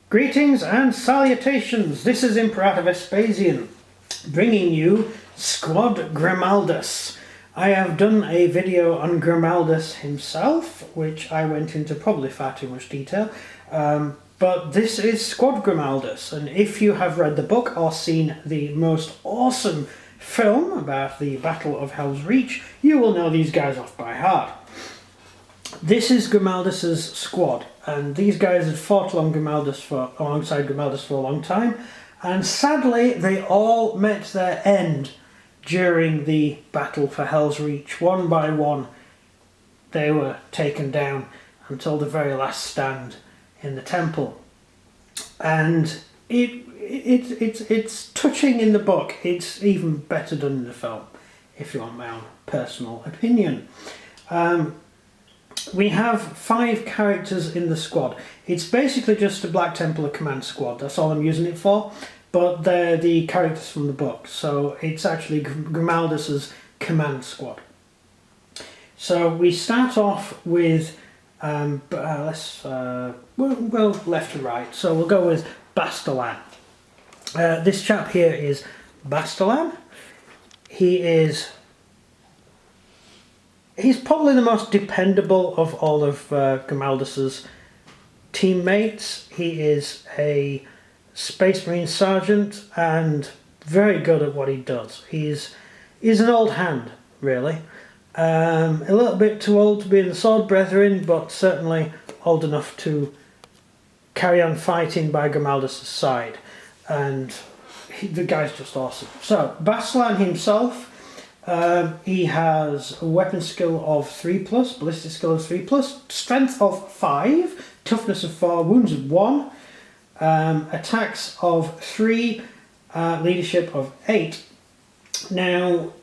Greetings and salutations, this is Imperator Vespasian, bringing you Squad Grimaldus. I have done a video on Grimaldus himself, which I went into probably far too much detail, but this is Squad Grimaldus, and if you have read the book or seen the most awesome film about the Battle of Hell's Reach, you will know these guys off by heart. This is Grimaldus's squad, and these guys had fought alongside Grimaldus for a long time, and sadly they all met their end during the battle for Hell's Reach. One by one they were taken down until the very last stand in the temple, and it's touching in the book. It's even better done in the film, if you want my own personal opinion. We have 5 characters in the squad. It's basically just a Black Templar command squad, that's all I'm using it for, but they're the characters from the book, so it's actually Grimaldus's command squad. So we start off with, well, left to right, so we'll go with Bastullan. This chap here is Bastullan. He's probably the most dependable of all of Grimaldus's teammates. He is a Space Marine sergeant and very good at what he does. He's an old hand, really. A little bit too old to be in the Sword Brethren, but certainly old enough to carry on fighting by Grimaldus's side. And the guy's just awesome. So, Bastullan himself, he has a weapon skill of 3+, ballistic skill of 3+, strength of 5, toughness of 4, wounds of 1, attacks of 3, leadership of 8. Now,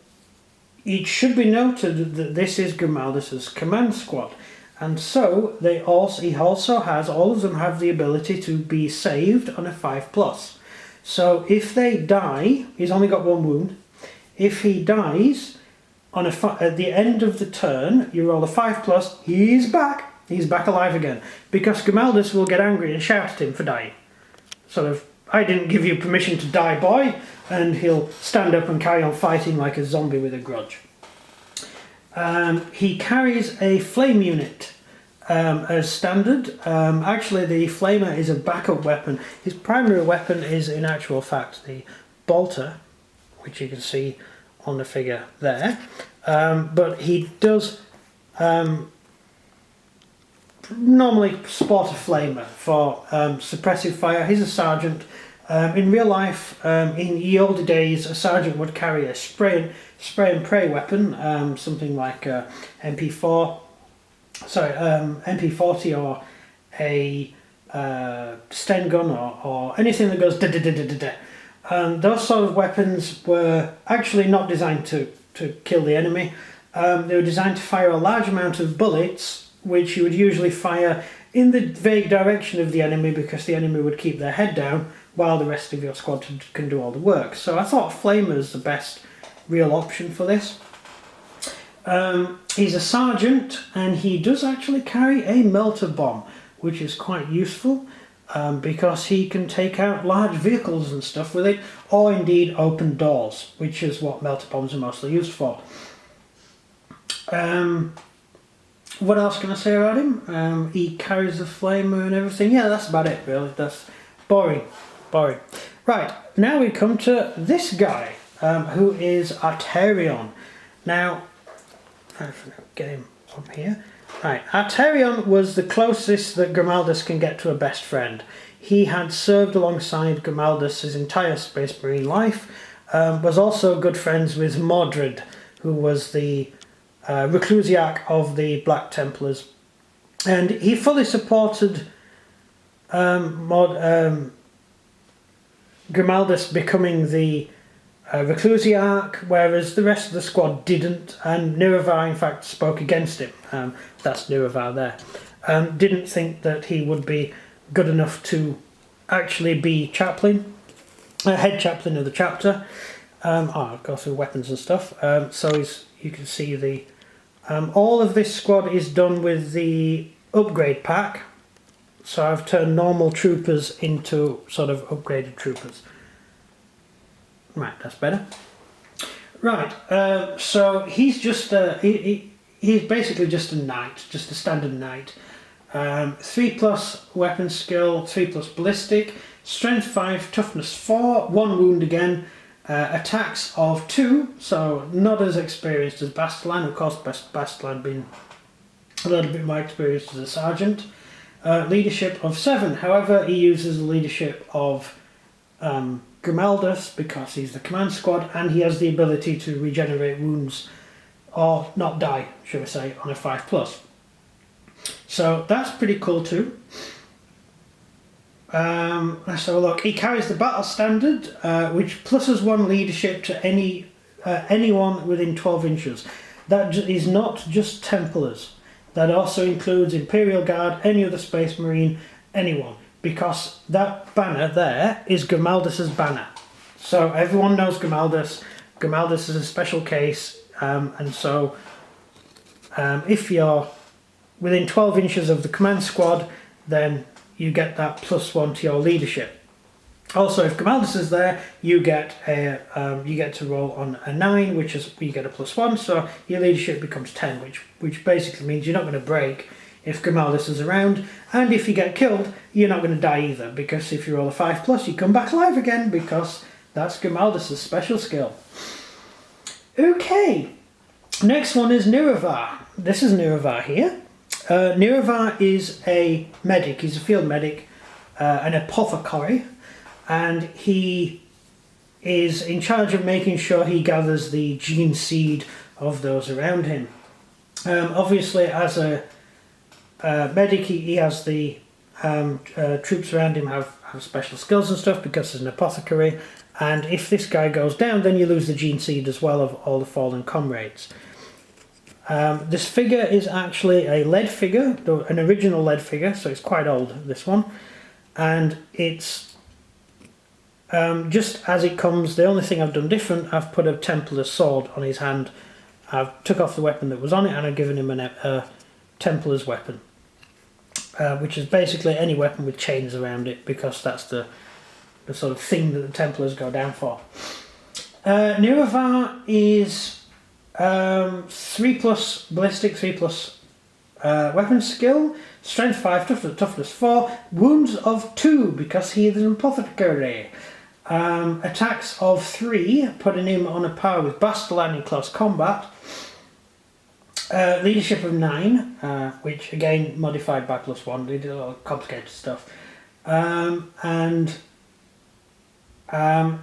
it should be noted that this is Grimaldus's command squad, and so all of them have the ability to be saved on a 5+. So if they die, he's only got 1 wound. If he dies at the end of the turn, you roll a 5+, he's back. He's back alive again. Because Grimaldus will get angry and shout at him for dying. Sort of, I didn't give you permission to die, boy. And he'll stand up and carry on fighting like a zombie with a grudge. He carries a flame unit as standard. Actually, the flamer is a backup weapon. His primary weapon is, in actual fact, the bolter, which you can see on the figure there, but he does normally sport a flamer for suppressive fire. He's a sergeant. In real life, in the older days, a sergeant would carry a spray and pray weapon, something like MP40 or a Sten gun or anything that goes da-da-da-da-da-da. Those sort of weapons were actually not designed to kill the enemy. They were designed to fire a large amount of bullets, which you would usually fire in the vague direction of the enemy, because the enemy would keep their head down while the rest of your squad can do all the work. So I thought Flamer's the best real option for this. He's a sergeant, and he does actually carry a melter bomb, which is quite useful. Because he can take out large vehicles and stuff with it, or indeed open doors, which is what melter bombs are mostly used for. What else can I say about him? He carries the flamer and everything. Yeah, that's about it, really. That's boring. Right, now we come to this guy, who is Artarion. Now, I'll get him up here. Right, Artarion was the closest that Grimaldus can get to a best friend. He had served alongside Grimaldus his entire Space Marine life, was also good friends with Mordred, who was the Reclusiarch of the Black Templars. And he fully supported Grimaldus becoming the Reclusiarch, whereas the rest of the squad didn't, and Niravar in fact spoke against him. That's Niravar there. Didn't think that he would be good enough to actually be chaplain, head chaplain of the chapter. I'll go through weapons and stuff. So you can see all of this squad is done with the upgrade pack, So I've turned normal troopers into sort of upgraded troopers. Right, that's better. Right, so he's just he's basically just a knight, just a standard knight. 3+ weapon skill, 3+ ballistic, strength 5, toughness 4, 1 wound again, attacks of 2, so not as experienced as Bastullan. Of course, Bastullan being a little bit more experienced as a sergeant. Leadership of 7, however, he uses the leadership of Grimaldus because he's the command squad, and he has the ability to regenerate wounds, or not die, should we say, on a 5+. So that's pretty cool too. Let's have a look. He carries the battle standard, which pluses 1 leadership to anyone within 12 inches. That is not just Templars. That also includes Imperial Guard, any other Space Marine, anyone. Because that banner there is Grimaldus's banner. So everyone knows Grimaldus. Grimaldus is a special case, and so if you're within 12 inches of the command squad, then you get that +1 to your leadership. Also, if Grimaldus is there, you get to roll on a 9, which is you get a +1, so your leadership becomes 10, which basically means you're not going to break if Grimaldus is around, and if you get killed, you're not going to die either, because if you roll a 5+, you come back alive again, because that's Grimaldus' special skill. Okay, next one is Niravar. This is Niravar here. Niravar is a medic, he's a field medic, an apothecary, and he is in charge of making sure he gathers the gene seed of those around him. Obviously, as a medic, he has the troops around him have special skills and stuff because he's an apothecary, and if this guy goes down, then you lose the gene seed as well of all the fallen comrades. This figure is actually a lead figure, an original lead figure, so it's quite old, this one, and it's just as it comes. The only thing I've done different, I've put a Templar's sword on his hand. I've took off the weapon that was on it and I've given him a Templar's weapon, which is basically any weapon with chains around it, because that's the sort of thing that the Templars go down for. Niravar is 3+ ballistic, 3+ weapon skill, strength 5, toughness 4, wounds of 2 because he is an apothecary. Attacks of 3, putting him on a par with Bastullan in close combat. Leadership of 9, which again modified by +1. They did a lot of complicated stuff. And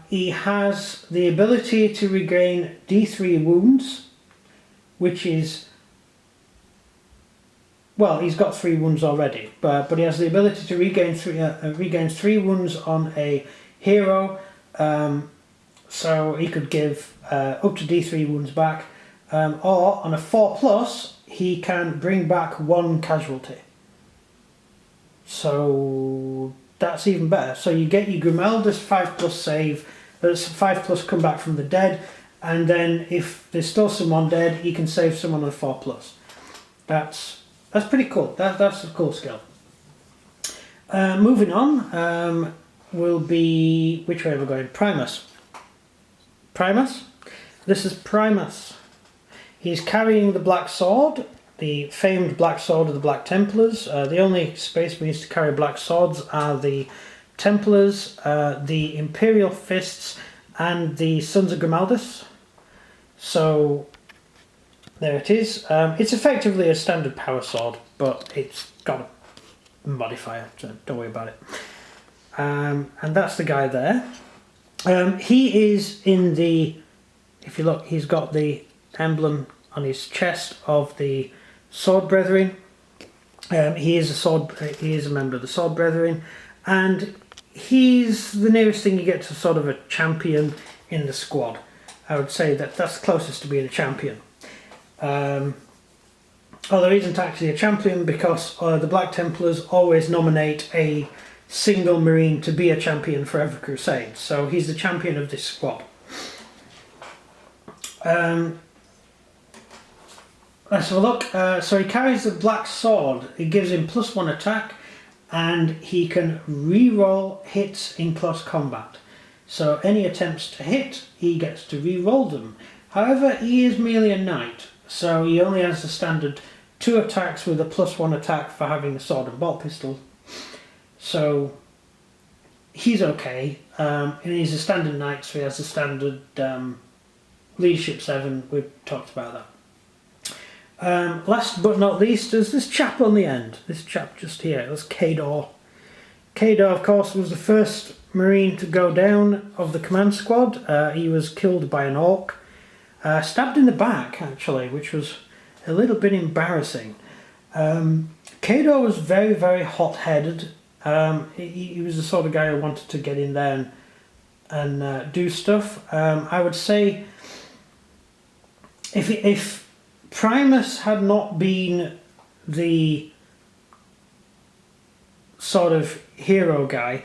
he has the ability to regain D3 wounds, which is, well, he's got 3 wounds already, but he has the ability to regains 3 wounds on a hero, so he could give up to D3 wounds back, or on a 4+, he can bring back 1 casualty. So that's even better. So you get your Grimaldus 5+ save, that's 5+ come back from the dead, and then if there's still someone dead, you can save someone on a 4+. That's pretty cool. That's a cool skill. Moving on, will be, which way are we going? Primus. Primus? This is Primus. He's carrying the Black Sword, the famed Black Sword of the Black Templars. The only Space Marines to carry black swords are the Templars, the Imperial Fists, and the Sons of Grimaldus. So there it is. It's effectively a standard power sword, but it's got a modifier, so don't worry about it. And that's the guy there. He is in the, if you look, he's got the emblem on his chest of the Sword Brethren. He is a member of the Sword Brethren, and he's the nearest thing you get to sort of a champion in the squad. I would say that's closest to being a champion. Although he isn't actually a champion, because the Black Templars always nominate a single Marine to be a champion for every crusade. So he's the champion of this squad. Let's have a look. So he carries the Black Sword. It gives him +1 attack, and he can re-roll hits in close combat. So any attempts to hit, he gets to re-roll them. However, he is merely a knight, so he only has the standard 2 attacks with a +1 attack for having the sword and bolt pistol. So he's okay, and he's a standard knight, so he has the standard leadership 7. We've talked about that. Last but not least, there's this chap on the end. This chap just here. That's Cato. Cato, of course, was the first Marine to go down of the command squad. He was killed by an orc. Stabbed in the back, actually, which was a little bit embarrassing. Cato was very, very hot-headed. He was the sort of guy who wanted to get in there and do stuff. I would say if Primus had not been the sort of hero guy,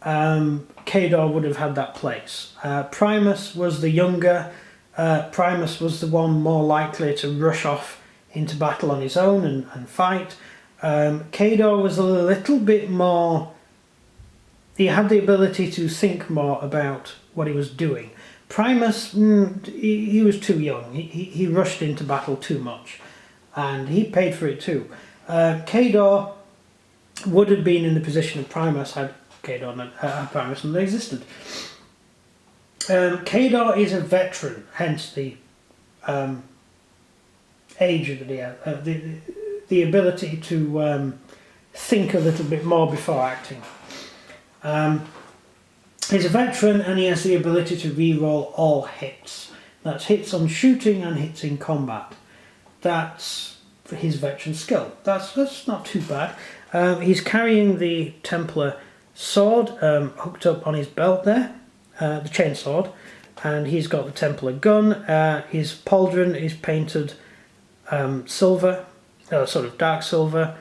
Cato would have had that place. Primus was the younger. Primus was the one more likely to rush off into battle on his own and fight. Cato was a little bit more... He had the ability to think more about what he was doing. Primus, he was too young. He rushed into battle too much. And he paid for it too. Cato would have been in the position of Primus had Primus not existed. Cato is a veteran, hence the age that he had, the ability to think a little bit more before acting. He's a veteran and he has the ability to re-roll all hits. That's hits on shooting and hits in combat. That's his veteran skill. That's not too bad. He's carrying the Templar sword hooked up on his belt there. The chainsword, and he's got the Templar gun. His pauldron is painted silver, sort of dark silver,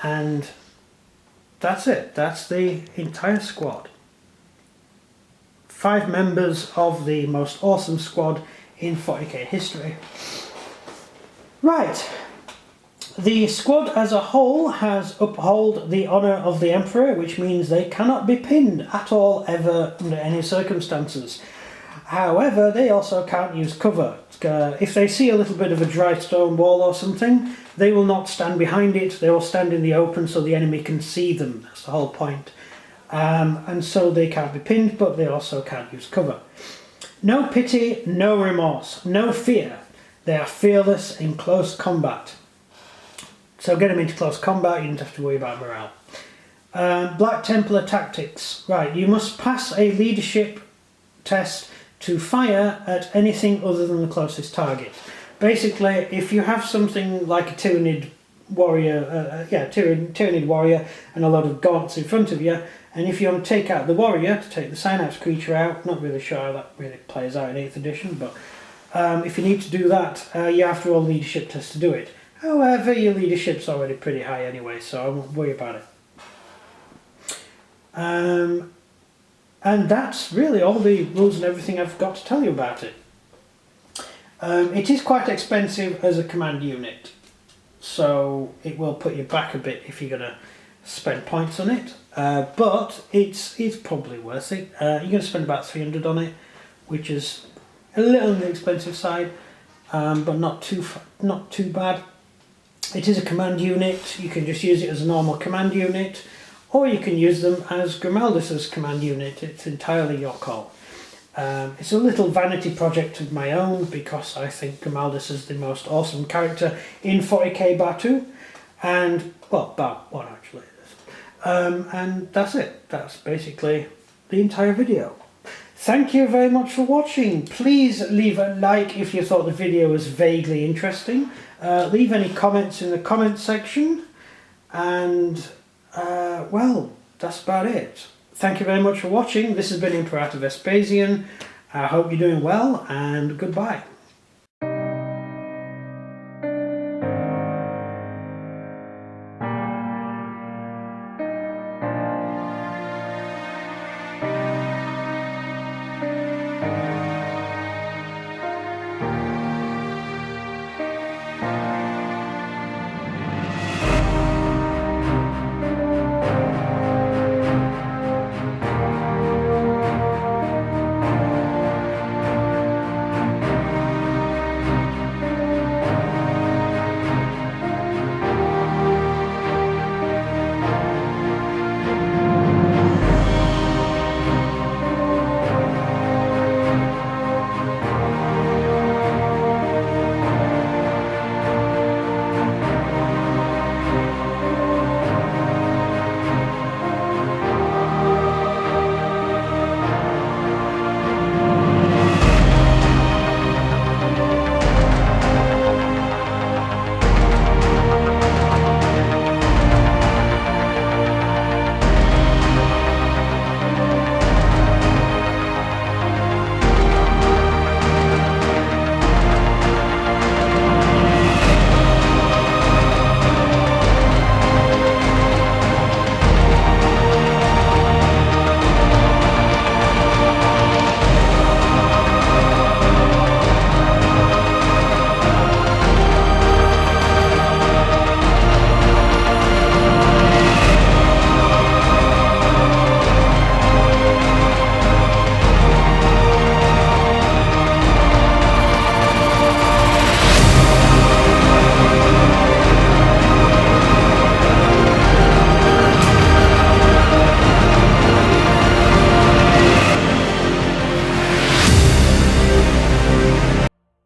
and that's it. That's the entire squad. 5 members of the most awesome squad in 40k history. Right. The squad as a whole has upheld the honour of the Emperor, which means they cannot be pinned at all, ever, under any circumstances. However, they also can't use cover. If they see a little bit of a dry stone wall or something, they will not stand behind it. They will stand in the open so the enemy can see them. That's the whole point. And so they can't be pinned, but they also can't use cover. No pity, no remorse, no fear. They are fearless in close combat. So get them into close combat, you don't have to worry about morale. Black Templar tactics. Right, you must pass a leadership test to fire at anything other than the closest target. Basically, if you have something like a Tyranid warrior, Tyranid warrior and a lot of gaunts in front of you, and if you want to take out the warrior, to take the Synapse creature out, not really sure how that really plays out in 8th edition, but if you need to do that, you have to roll a leadership test to do it. However, your leadership's already pretty high anyway, so I won't worry about it. And that's really all the rules and everything I've got to tell you about it. It is quite expensive as a command unit, so it will put you back a bit if you're going to spend points on it, but it's probably worth it. You're going to spend about 300 on it, which is a little on the expensive side, but not too bad. It is a command unit. You can just use it as a normal command unit, or you can use them as Grimaldus' command unit. It's entirely your call. It's a little vanity project of my own because I think Grimaldus is the most awesome character in 40k Bar 2, and, well, Bar 1 actually. And that's it. That's basically the entire video. Thank you very much for watching. Please leave a like if you thought the video was vaguely interesting. Leave any comments in the comment section. And, well, that's about it. Thank you very much for watching. This has been Imperator Vespasian. I hope you're doing well, and goodbye.